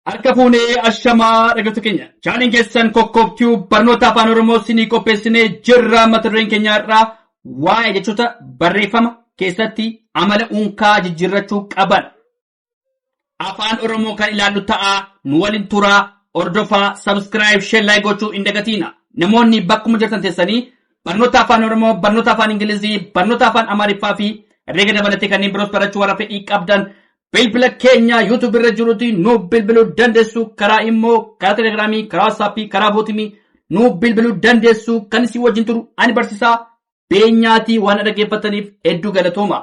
Harka fuunee ashamaa dhaggeeffattoota keenya chaaniin keessan kokkoobtuu barnoota afaan oromoo sinii qopheessinee jirra. Mata dureen keenya irraa waa'ee jechoota barreeffama keessatti amala unkaa jijjiirrachuu qaban afaan oromoo kan ilaallu ta'a. Nu waliin turaa, ordofaa, subscribe, share, like gochuu hin dagatiina. Namoonni bakkuma jirtan teessanii barnoota afaan oromoo, barnoota afaan ingilizii, barnoota afaan amaariffaa fi herreega dabalatee kanneen biroos barachuu warra fedhii qabdan bilbila keenya YouTube irra jirutti nu bilbiluu dandeessu. Karaa immoo karaa telegiraamii, karaa waatsaappii, karaa bootimii nu bilbiluu dandeessu. Kan isin wajjin turu ani barsiisaa beenyaatii. Waan dhaggeeffataniif hedduu galatooma.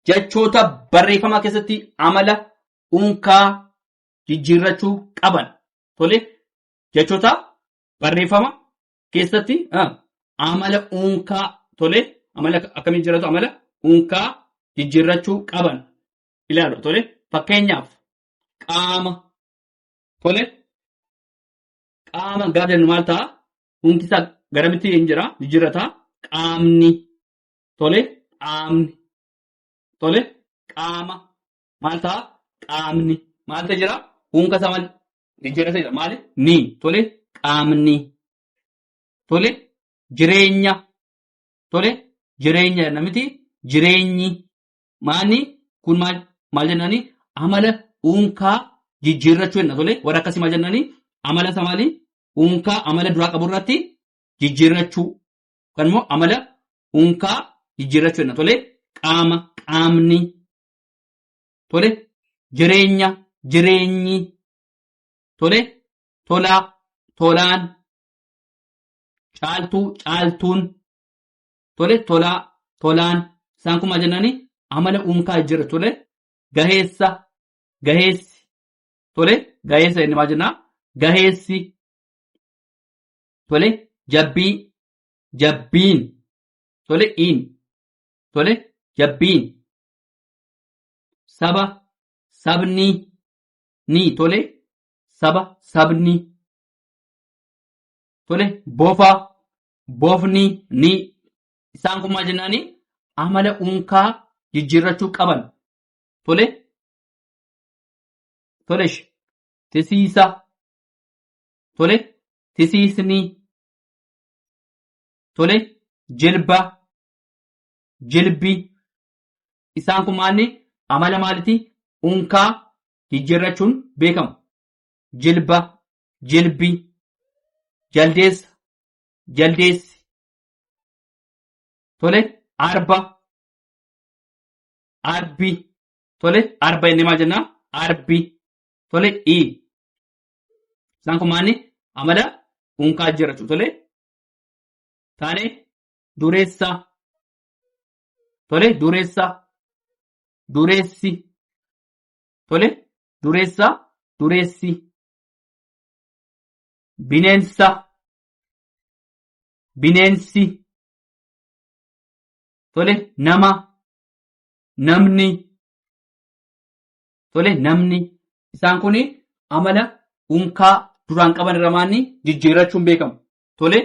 Jechoota barreeffamaa keessatti amala unkaa jijjiirrachuu qaban. Tole, jechoota barreeffama keessatti amala unkaa, tole, amala akkamiin jiraatu amala unkaa jijjiirrachuu qaban. Ilaalu, tole, fakkeenyaaf qaama, tole, qaama gaafa jennu maal ta'a? Unki isaa garamitti hin jira? Jijjiirrata. Qaamni, tole, qaamni, tole, qaama maal ta'a? Qaamni maal ta'e jira? Unka isaa maal jijjiirrata jira? Maali? Ni, tole, qaamni, tole, jireenya, tole, jireenya namiti jireenyi maani kun maal jennani? Amala unkaa jijjiirrachuu jenna. Tole, warra akkasii maal jennani? Amala isa maali? Unkaa amala duraa qabu irratti jijjiirrachuu kan immoo amala unkaa jijjiirrachuu jenna. Tole, qaama, qaamni, tole, jireenya, jireenyi, tole, tolaa, tolaan, caaltuu, caaltuun, tole, tolaa, tolaan. Isaan kun maal jennani? Amala unkaa jijjiirrachuu. Tole, gaheessa, gaheessi, tole, gaheessa inni maal jennaa? Gaheessi, tole, jabbii, jabbiin, tole, iin, tole, jabbiin, saba, sabni, ni, tole, saba, sabni, tole, bofa, bofni, ni. Isaan kun maal jennaani? Amala unkaa jijjiirrachuu qaban. Tole, tole, tisiisa, tole, tisiisni, tole, jilba, jilbi. Isaan kun maalni? Amala maaliti? Unkaa jijjiirrachuun beekamu. Jilba, jilbi, jaldeessa, jaldeessi, tole, arba, arbi, tole, arba inni maal jennaa? Arbi, tole, isaan kun maalni? Amala unkaa jijjiirrachuu. Tole, taane dureessa, tole, dureessa, dureessi, tole, dureessa, dureessi, bineensa, bineensi, tole, nama, namni, tole, namni. Isaan kun amala unkaa duraan qaban irra maanni jijjiirrachuun beekamu. Tole,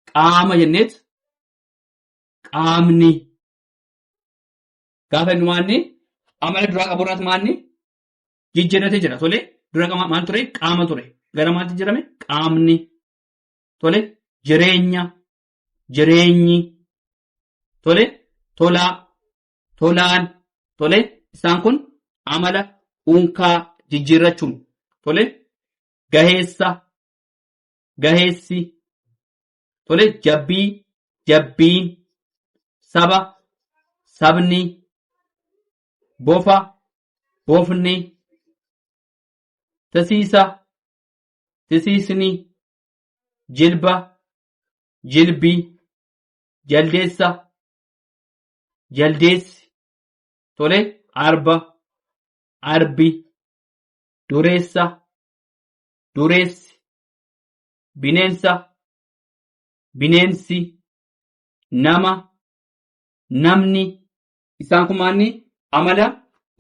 qaama jenneet qaamni gaafa inni maanni amala duraa qabu irratti maanni jijjiirratee jira. Tole, dura maal ture? Qaama ture. Gara maalti jijjiirame? Qaamni, tole, jireenya, jireenyi, tole, tolaa, tolaan, tole. Isaan kun amala unkaa jijjiirrachuun. Tole, gaheessa, gaheessi, tole, jabbii, jabbiin, saba, sabni, bofa, bofni, tisiisa, tisiisni, jilba, jilbi, jaldeessa, jaldeessi, tole, arba, arbi, dureessa, dureessi, bineensa, bineensi, nama, namni. Isaan kun maanni amala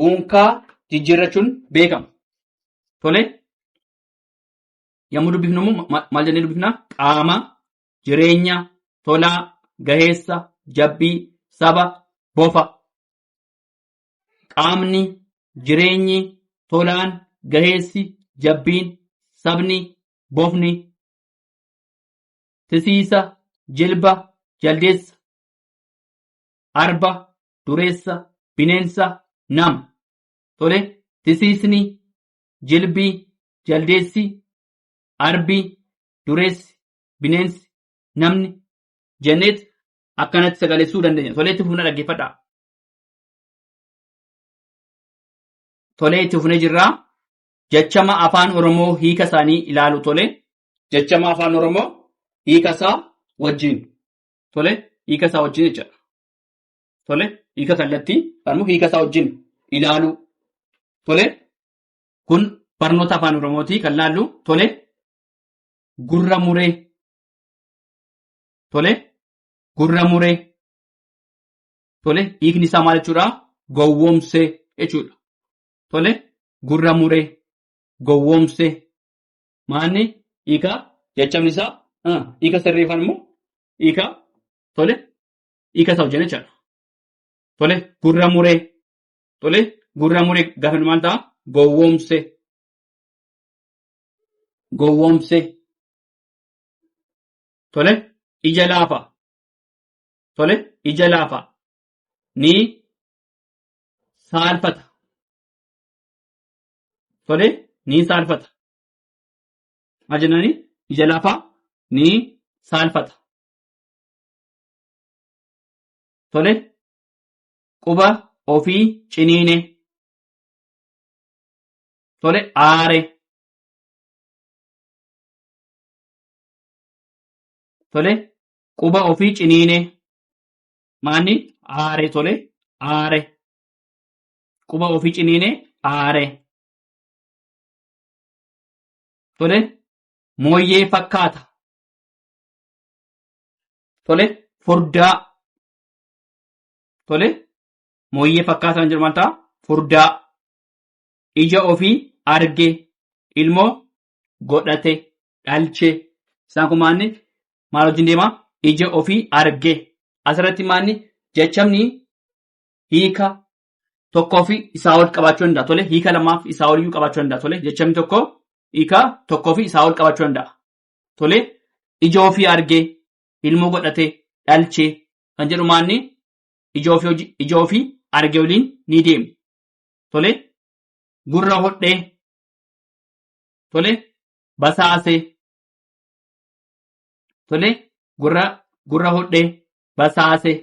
unkaa jijjiirrachuun beekamu. Tole, yommuu dubbifnu immoo maal jennee dubbifna? Qaama, jireenya, tolaa, gaheessa, jabbii, saba, bofa. Qaamni, jireenyi, tolaan, gaheessi, jabbiin, sabni, bofni, tisiisa, jilba, jaldeessa, arba, dureessa, bineensa, nama. Tole, tisiisni, jilbii, jaldeessi, arbii, dureessi, bineensi, namni jenneet akkanatti sagalessuu dandeenya. Tolee, itti fufna dhaggeeffadhaa. Tolee, itti fufnee jirraa. Jechama afaan Oromoo hiika isaanii ilaalu. Tole, jechama afaan Oromoo hiika isaa wajjin. Tole, hiika isaa wajjin jechuudha. Tole, hiika kallattii ammoo hiika isaa wajjin ilaalu. Tole, kun barnoota afaan Oromootii kan laallu. Tole, gurra muree. Tole, gurra muree. Tole, hiikni isaa maal jechuudha? Gowwoomsee jechuudha. Tole, gurra muree. Gowwoomsee. Maanni hiika jechamni isaa hiika sirreeffan immoo hiika tole hiika isaa hojjenna jechuudha. Tole, gurra muree. Tole, gurra muree gaafa maal ta'a? Gowwoomsee. Gowwoomsee. Tole, ija laafa. Tole, ija laafa. Ni saalfata. Tole, ni saalfata. Maal jennaani? Ija laafa ni saalfata. Tole, quba ofii ciniine. Tole, aare. Tole, quba ofii ciniine. Maanni aare. Tole, aare. Quba ofii ciniine aare. Tole, mooyyee fakkaata. Tole, furdaa. Tole, mooyyee fakkaata kan jedhu maal ta'a? Furdaa. Ija ofii arge. Ilmoo godhate. Dhalche. Isaan kun maanni maal wajjin deema? Ija ofii arge. Asirratti maanni jechamni hiika tokkoo fi isaa ol qabaachuu danda'a. Tole, hiika lamaaf isaa oliyyuu qabaachuu danda'a. Tole, jechamni tokko hiika tokkoo fi isaa ol qabaachuu danda'a. Tole, ija ofii argee, ilmoo godhatee, dhalchee kan jedhu maanni ija ofii argee waliin ni deemu. Tole, gurra hodhee. Tole, basaasee. Tole, gurra hodhee, basaasee.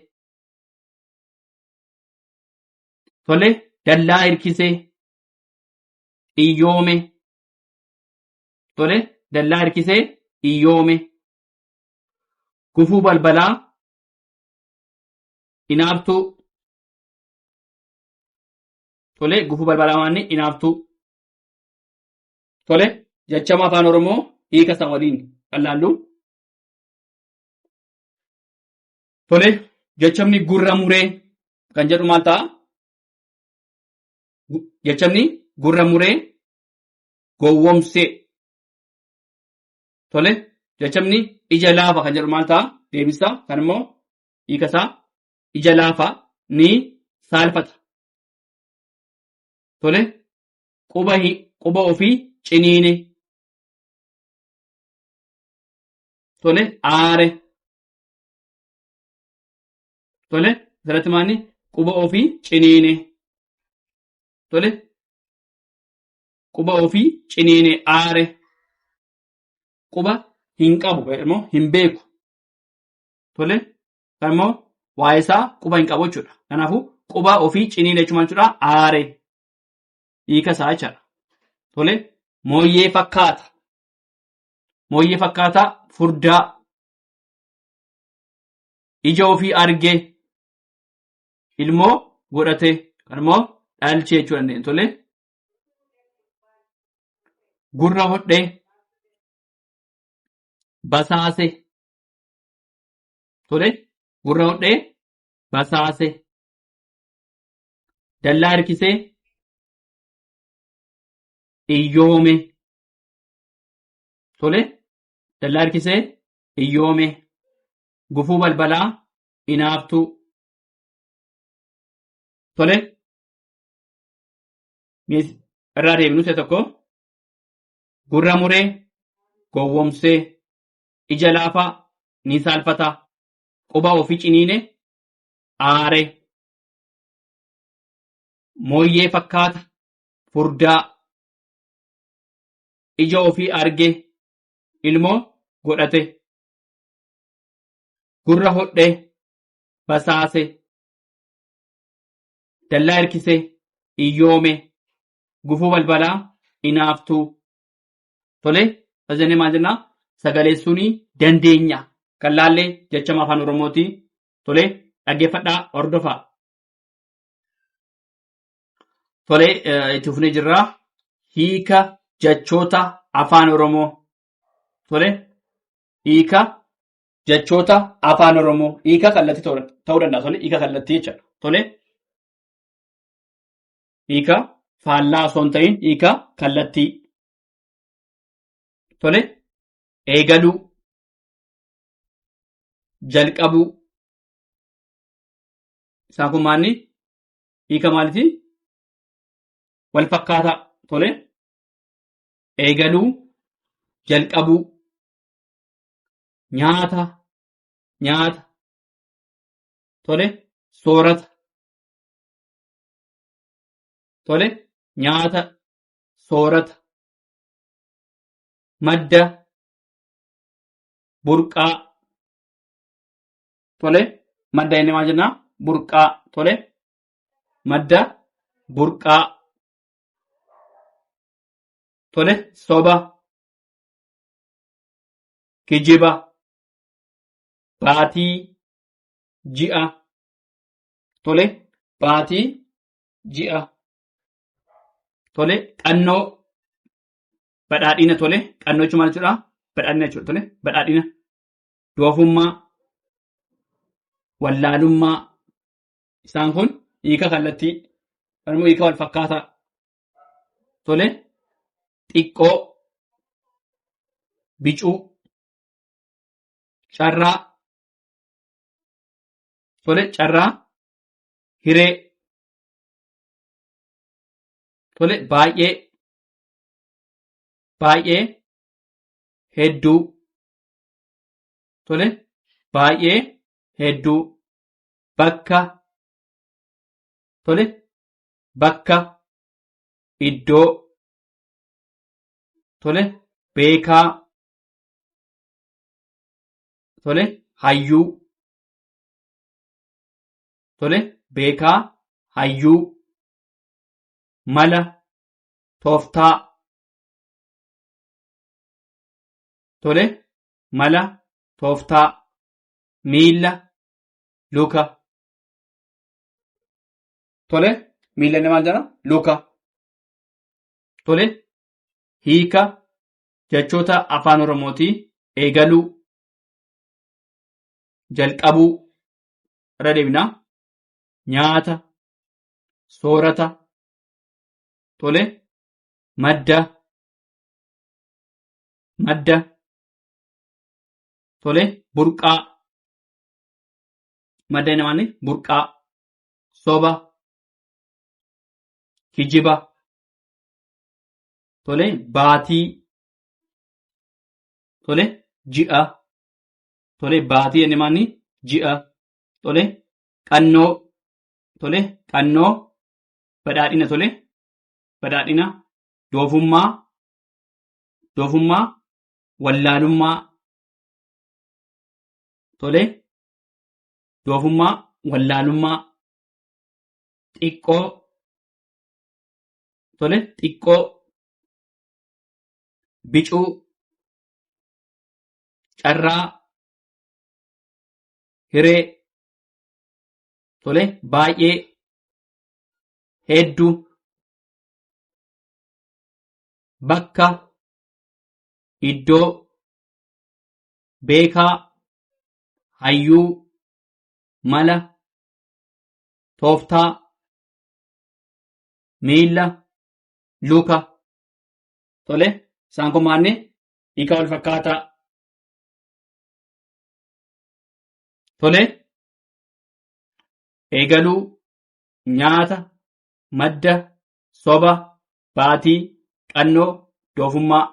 Tole, dallaa hirkisee, iyyoome. Tole, dallaa hirkisee, iyyoome. Gufuu balbalaa, inaabtuu. Tole, gufuu balbalaa maanni inaabtuu. Tole, jechama afaan Oromoo hiika isaa waliin kan laallu. Tole, jechamni gurra muree kan jedhu maal ta'a? Jechamni gurra muree gowwoomsee. Tole, jechamni ija laafa kan jedhu maal ta'a? Deebisaa kan immoo hiika isaa ija laafa ni saalfata. Tole, quba ofii ciniine. Tole, aare. Tole, asirratti maanni quba ofii ciniine. Tole, quba ofii ciniine aare. Quba hin qabu immoo hin beeku. Tole, kan immoo waa'ee isaa quba hin qabu jechuudha. Kanaafuu quba ofii ciniine jechuun maal jechuudha? Aare. Hiika isaa jechuudha. Tole, mooyyee fakkaata. Mooyyee fakkaata furdaa. Ija ofii argee. Ilmoo godhatee kan immoo dhalchee jechuu dandeenya. Tole, gurra hodhee, basaase. Tole, gurra hodhee, basaase. Dallaa hirkisee, iyyoome. Tole, dallaa hirkisee, iyyoome. Gufuu balbalaa, inaabtuu. Tole, irraa deebinu ta'e tokko gurra muree gowwomsee ija laafaa ni saalfataa quba ofii ciniine aaree mooyyee fakkaata furdaa ija ofii argee ilmoo godhate gurra hodhee basaase dallaa hirkisee iyyoome gufuu balbalaa inaaftuu tole ajajanii maal jennaa sagaleessuunii dandeenya kan laallee jechama afaan oromooti tole dhaggeeffadhaa hordofaa tole itti fufnee jirraa hiika jechoota afaan oromoo tole hiika jechoota afaan oromoo hiika kallattii ta'uu danda'a tole hiika kallattii jechuudha tole hiika faallaa osoo hin ta'in hiika kallattii tole eegaluu jalqabuu isaan kun maanni hiika maalitii wal fakkaataa tole eegaluu jalqabuu nyaata nyaata tole soorata tole nyaata soorata madda burqaa tole madda inni maal jennaa burqaa tole madda burqaa tole soba kijiba baatii ji'a tole baatii ji'a tole qannoo badhaadhina tole qannoo jechuun maal jechuudha badhaadhina jechuudha tole badhaadhina doofummaa wallaalummaa isaan kun hiika kallattii hiika wal fakkaataa tole xiqqoo bicuu carraa tole carraa hiree tole baay'ee baay'ee hedduu tole baay'ee hedduu bakka tole bakka iddoo tole beekaa tole hayyuu tole beekaa hayyuu mala tooftaa tole mala tooftaa miilla luka tole miilla inni maal jedhama luka tole hiika jechoota afaan oromootii eegaluu jalqabuu irra deebinaa nyaata soorata tole madda madda tole burqaa madda inni maal burqaa soba kijiba tole baatii tole ji'a tole baatii inni maal ji'a tole qannoo tole qannoo badhaadhina tole badhaadhina doofummaa doofummaa wallaalummaa tole doofummaa wallaalummaa xiqqoo tole xiqqoo bicuu carraa hiree tole baay'ee hedduu bakka iddoo beekaa hayyuu mala tooftaa miilla luka tole isaan kun maanni hiika wal fakkaataa tole eegaluu nyaata madda soba baatii qannoo doofummaa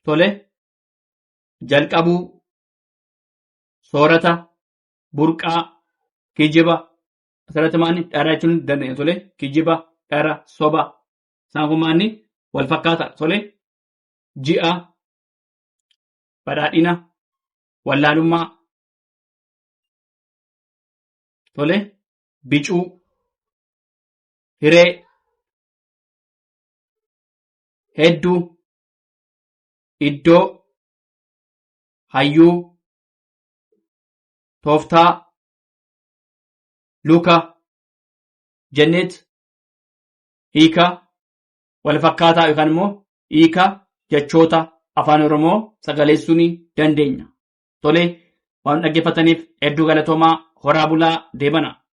tole, jalqabuu, soorata, burqaa, kijiba, asirratti maanni dhara jechuun dandeenya tole, kijiba, dhara, soba, isaan kun maanni wal fakkaata tole, ji'a, badhaadhina, wallaalummaa, tole, bicuu, hiree, hedduu, iddoo, hayyuu, tooftaa, luka, jenneet, hiika, wal fakkaataa yookaan immoo hiika jechoota afaan Oromoo sagaleessuu ni dandeenya. Tole, waan dhaggeeffataniif hedduu galatoomaa, horaa bulaa, deebana.